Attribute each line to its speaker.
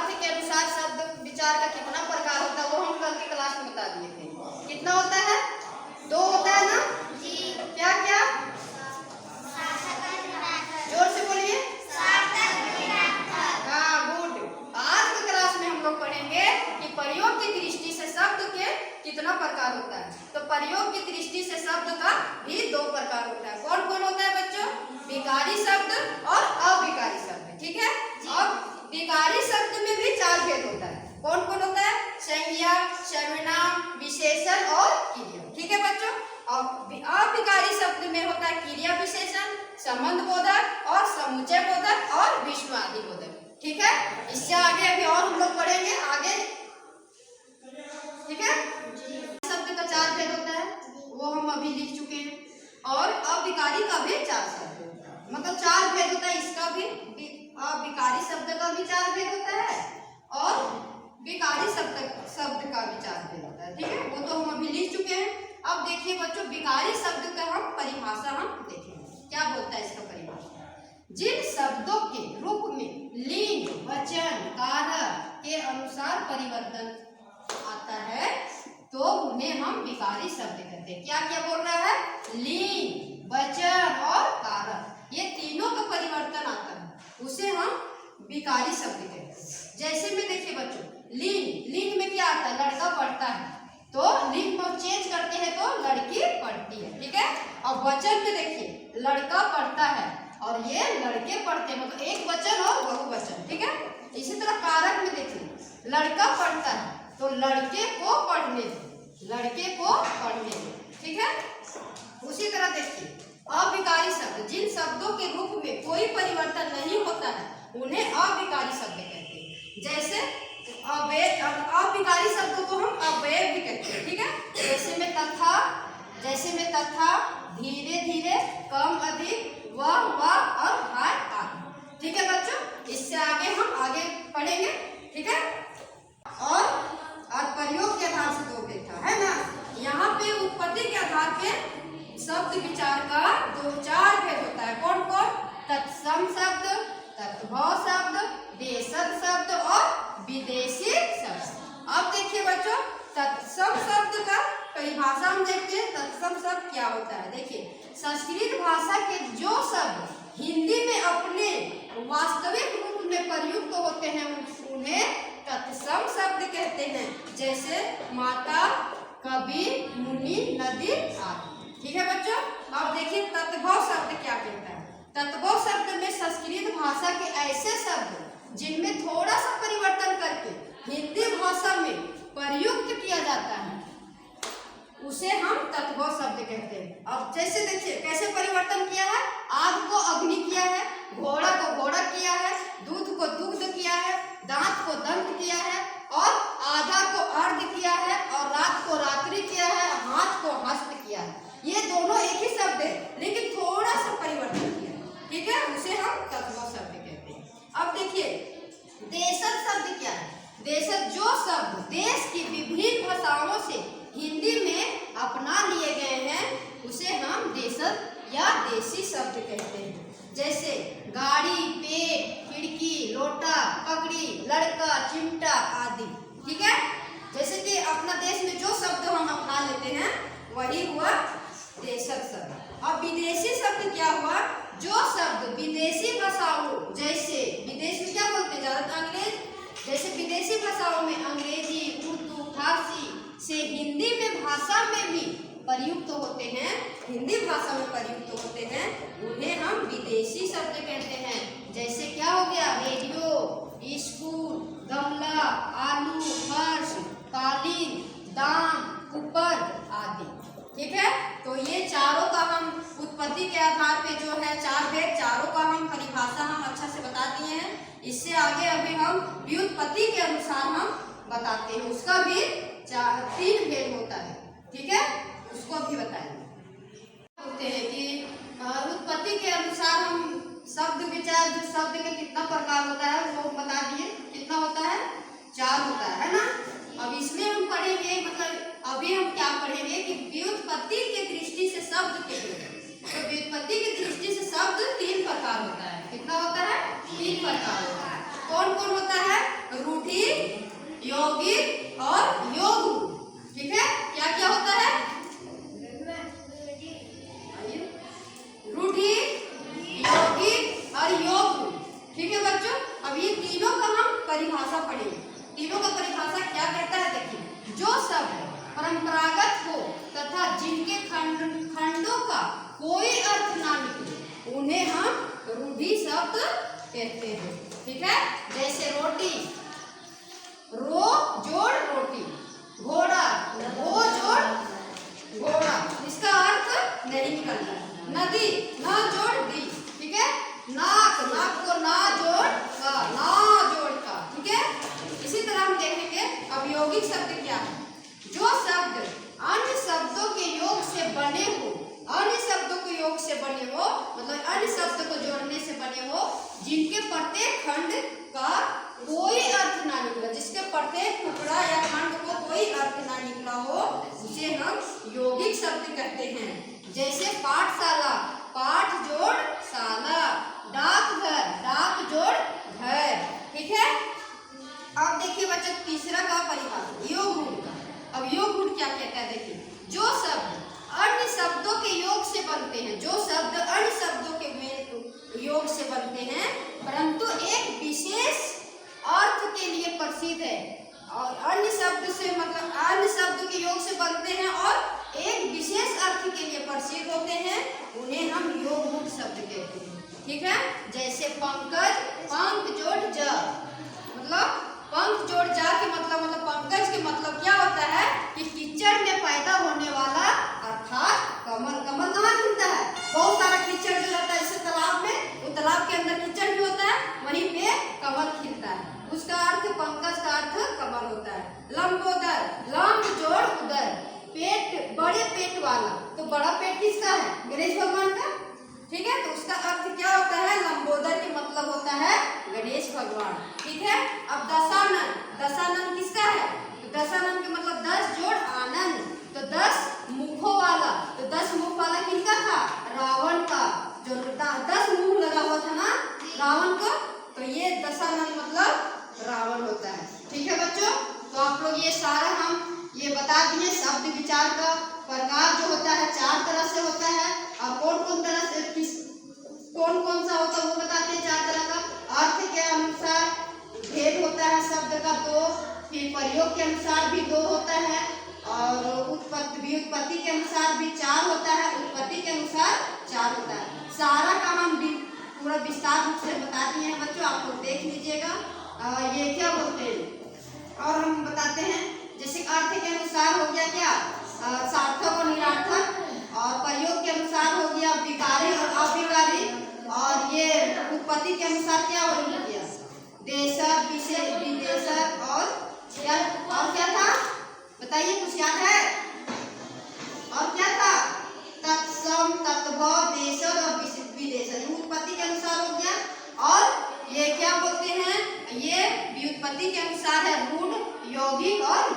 Speaker 1: अर्थ के अनुसार शब्द विचार का कितना प्रकार होता है वो हम कल की क्लास में बता दिए थे। कितना होता है? 2 होता है ना जी। क्या क्या? जोर से बोलिए। हाँ, गुड। आज की क्लास में हम लोग पढ़ेंगे कि प्रयोग की दृष्टि से शब्द के कितना प्रकार होता है। तो प्रयोग की दृष्टि से शब्द का भी 2 प्रकार होता है। कौन कौन होता है बच्चों? विकारी शब्द और अविकारी शब्द। ठीक है। अब विकारी शब्द में भी 4 भेद होता है। कौन कौन होता है? संज्ञा, सर्वनाम, विशेषण और क्रिया। ठीक है बच्चों। अब अविकारी शब्द में होता है क्रिया विशेषण, संबंध बोधक और समुच्चय बोधक और विश्वादी बोधक। ठीक है। इससे आगे अभी और हम लोग पढ़ेंगे आगे। ठीक है। शब्द का 4 भेद होता है, वो हम अभी लिख चुके हैं। और अविकारी का भी 4 शब्द होता है, मतलब 4 भेद होता है। इसका भी अविकारी शब्द का भी 4 भेद होता है और विकारी शब्द का भी 4 भेद होता है। ठीक है, वो तो हम अभी लिख चुके हैं। अब देखिए बच्चों, विकारी शब्द का हम परिभाषा हम देखेंगे। क्या बोलता है इसका परिभाषा? जिन शब्दों के रूप में लिंग, वचन, कारक के अनुसार परिवर्तन आता है तो उन्हें हम विकारी शब्द कहते हैं। क्या क्या बोल रहा है? लिंग, वचन और कारक, ये तीनों का परिवर्तन आता है, उसे हम विकारी शब्द कहते हैं। जैसे में देखिए बच्चों, लिंग में क्या आता है? लड़का पढ़ता है, तो लिंग को चेंज करते हैं तो लड़की पढ़ती है। ठीक है। और वचन में देखिए, लड़का पढ़ता है और ये लड़के पढ़ते हैं, मतलब एक वचन और बहुवचन। ठीक है। इसी तरह कारक में देखिए, लड़का पढ़ता है तो लड़के को पढ़ने दो, लड़के को पढ़ने दो। ठीक है। उसी तरह देखिए, अविकारी शब्द, जिन शब्दों के रूप में कोई परिवर्तन नहीं होता है उन्हें अविकारी शब्द कहते हैं। जैसे अविकारी शब्दों को हम अव्यय भी कहते हैं। ठीक है। जैसे में तथा, धीरे धीरे, कम अधिक, वह और हाय आदि। ठीक है बच्चों। इससे आगे हम आगे पढ़ेंगे। ठीक है। और प्रयोग के आधार से 2 भेद था, है ना। यहाँ पे उत्पत्ति के आधार पे शब्द विचार का 4 भेद होता है। कौन कौन? तत्सम शब्द, तत्भव शब्द, देशज शब्द और विदेशी शब्द। अब देखिए बच्चों, तत्सम शब्द का परिभाषा हम देखते हैं। तत्सम शब्द क्या होता है? देखिए, संस्कृत भाषा के जो शब्द हिंदी में अपने वास्तविक रूप में प्रयुक्त होते हैं उन्हें तत्सम शब्द कहते हैं। जैसे माता, कवि, मुनि, नदी आदि। ठीक है बच्चों। अब देखिए, तत्भव शब्द क्या कहता है? तत्भव शब्द में संस्कृत भाषा के ऐसे शब्द जिनमें थोड़ा सा परिवर्तन करके हिंदी भाषा में प्रयुक्त किया जाता है उसे हम तत्भव शब्द कहते हैं। अब जैसे देखिए, कैसे परिवर्तन किया है? आग को अग्नि किया है, घोड़ा को घोड़ा किया है, दूध को दुग्ध किया है, दांत को दंत किया है और आधा को अर्ध किया है और रात को रात्रि किया है, हाथ को हस्त किया है। ये दोनों एक ही शब्द है लेकिन थोड़ा सा परिवर्तन किया है। ठीक है, उसे हम तत्भव शब्द कहते हैं। अब देखिए, देशज शब्द क्या है? देशज जो शब्द देश की विभिन्न भाषाओं से हिंदी में अपना लिए गए हैं उसे हम देशज या देशी शब्द कहते हैं। जैसे गाड़ी, पेट, खिड़की, लोटा, पगड़ी, लड़का, चिमटा आदि। ठीक है। जैसे कि अपना देश में जो शब्द हम अपना लेते हैं वही हुआ देशज शब्द। अब विदेशी शब्द क्या हुआ? जो शब्द विदेशी भाषाओं, जैसे विदेश में क्या बोलते हैं? ज्यादातर अंग्रेज। जैसे विदेशी भाषाओं में अंग्रेजी, उर्दू, फारसी से हिंदी में भाषा में भी प्रयुक्त होते हैं, हिंदी भाषा में प्रयुक्त होते हैं, उन्हें हम विदेशी शब्द कहते हैं। जैसे क्या हो गया? रेडियो, स्कूल, गमला, आलू, फर्श, कालीन, दाम, ऊपर आदि। ठीक है। तो ये चारों का हम उत्पत्ति के आधार पे जो है 4 भेद, चारों का हम परिभाषा हम अच्छा से बता दिए हैं। इससे आगे अभी हम व्युत्पत्ति के अनुसार हम बताते हैं, उसका भी 3 भेद होता है। ठीक है, उसको भी बताएंगे। बोलते हैं कि उत्पत्ति के अनुसार हम शब्द विचार, जो शब्द के कितना प्रकार होता है वो बता दिए। कितना होता है? 4 होता है ना। अब इसमें हम पढ़ेंगे, मतलब अभी हम क्या पढ़ेंगे कि व्युत्पत्ति के दृष्टि से शब्द के, तो व्युत्पत्ति की दृष्टि से शब्द 3 प्रकार होता है। कितना होता है? 3 प्रकार होता है। कौन कौन होता है? रूढ़ि, यौगिक और योग। ठीक है, क्या क्या होता है? रूढ़ि, यौगिक और योग। ठीक है बच्चों, अब ये तीनों का हम परिभाषा पढ़ेंगे। तीनों का परिभाषा क्या कहता है? देखिए, जो शब्द परंपरागत हो तथा जिनके खंडों का कोई अर्थ ना निकले उन्हें हम रूढ़ि शब्द कहते हैं। ठीक है, जैसे रोटी, रो जोड़ रोटी, घोड़ा, वो जोड़ घोड़ा, इसका अर्थ नहीं निकलता। नदी, ना जोड़ दी। ठीक है, नाक, नाक को ना जोड़ का, ना जोड़ का। ठीक है, इसी तरह हम देखेंगे अब यौगिक शब्द क्या है। जो शब्द अन्य शब्दों के योग से बने हो, अन्य शब्दों के योग से बने हो मतलब अन्य शब्द को जोड़ने से बने हो, जिनके प्रत्येक खंड का कोई अर्थ ना निकला, जिसके प्रत्येक टुकड़ा या खंड को कोई अर्थ ना निकला हो, उसे हम यौगिक शब्द कहते हैं। जैसे पाठशाला, पाठ जोड़ शाला, डाकघर, डाक जोड़ घर। ठीक है, अब देखिए बच्चों तीसरा का परिभाषा योग गुण का। अब योग गुण क्या कहता है? देखिए, जो शब्द अन्य शब्दों के योग से बनते हैं, जो शब्द अन्य शब्दों के योग से बनते हैं परंतु एक विशेष अर्थ के लिए प्रसिद्ध है, और अन्य शब्द से मतलब अन्य शब्द के योग से बनते हैं और एक विशेष अर्थ के लिए प्रसिद्ध होते हैं, उन्हें हम योग गुण शब्द कहते हैं। ठीक है, जैसे पंकज, पंख जोड़ ज, मतलब पंख जोड़ जा के मतलब पंकज के मतलब क्या होता है कि कीचड़ में पैदा होने वाला अर्थात कमल। कमल कहाँ खिलता है? बहुत सारा कीचड़ जो रहता है जैसे तालाब में, वो तालाब के अंदर कीचड़ भी होता है, वहीं पे कमल खिलता है। उसका अर्थ पंकज का अर्थ कमल होता है। लंबोदर, लंब जोड़ उदर, पेट, बड़े पेट वाला। तो बड़ा पेट किसका है? गणेश भगवान का। ठीक है, तो उसका अर्थ क्या होता है? लंबोदर के मतलब होता है गणेश भगवान। ठीक है, अब दशानन, दशानन किसका है? तो दशानन के मतलब 10 जोड़ आनंद, तो 10 मुखों वाला। तो 10 मुख वाला किसका था? रावण का, जो 10 मुंह लगा हुआ था ना रावण को, तो ये दशानन मतलब रावण होता है। ठीक है बच्चों, तो आप लोग ये सारा हम ये बता दिए। शब्द विचार का प्रकार जो होता है 4 तरह से होता है, और कौन कौन तरह से कौन कौन सा होता है वो बताते हैं 4 तरह का। अर्थ के अनुसार भेद होता है शब्द का 2, फिर प्रयोग के अनुसार भी 2 होता है, और उत्पत्ति के अनुसार भी 4 होता है, उत्पत्ति के अनुसार 4 होता है। सारा का हम पूरा विस्तार रूप से बता दिए हैं बच्चों, आप लोग देख लीजिएगा। ये क्या बोलते हैं और हम बताते हैं। जैसे अर्थ के अनुसार हो गया क्या? सार्थक और निरार्थक, और प्रयोग के अनुसार हो गया विकारी और अविकारी, और ये उत्पत्ति के अनुसार क्या हो गया? देशक, विदेशक, और क्या था बताइए, कुछ याद है? और क्या था? तत्सम, तत्भव, देशक और विदेशक, उत्पत्ति के अनुसार हो गया। और ये क्या बोलते हैं? ये व्युत्पत्ति के अनुसार है रूढ़, यौगिक और